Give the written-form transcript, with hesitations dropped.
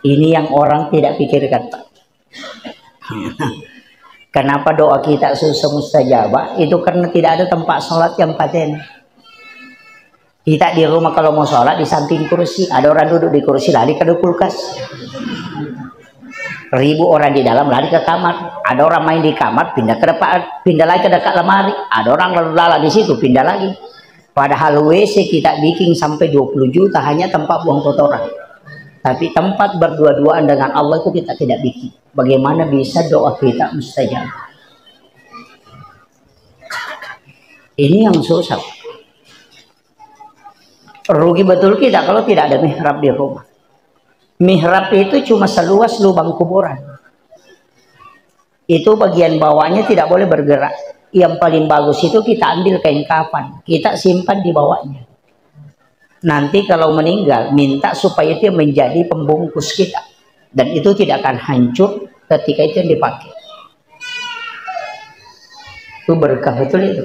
Ini yang orang tidak pikirkan, Pak. Kenapa doa kita susah mustajabah? Itu karena tidak ada tempat sholat yang paten. Kita di rumah kalau mau sholat di samping kursi, ada orang duduk di kursi lari ke kulkas. Ribu orang di dalam lari ke kamar, ada orang main di kamar pindah ke depan, pindah lagi ke dekat lemari, ada orang lalu lalang di situ pindah lagi. Padahal WC kita bikin sampai 20 juta hanya tempat buang kotoran, tapi tempat berdua-duaan dengan Allah itu kita tidak bikin. Bagaimana bisa doa kita mustajab? Ini yang susah. Rugi betul kita kalau tidak ada mihrab di rumah. Mihrab itu cuma seluas lubang kuburan. Itu bagian bawahnya tidak boleh bergerak. Yang paling bagus itu kita ambil kain kafan, kita simpan di bawahnya. Nanti kalau meninggal, minta supaya itu menjadi pembungkus kita. Dan itu tidak akan hancur ketika itu yang dipakai. Itu berkah betul itu.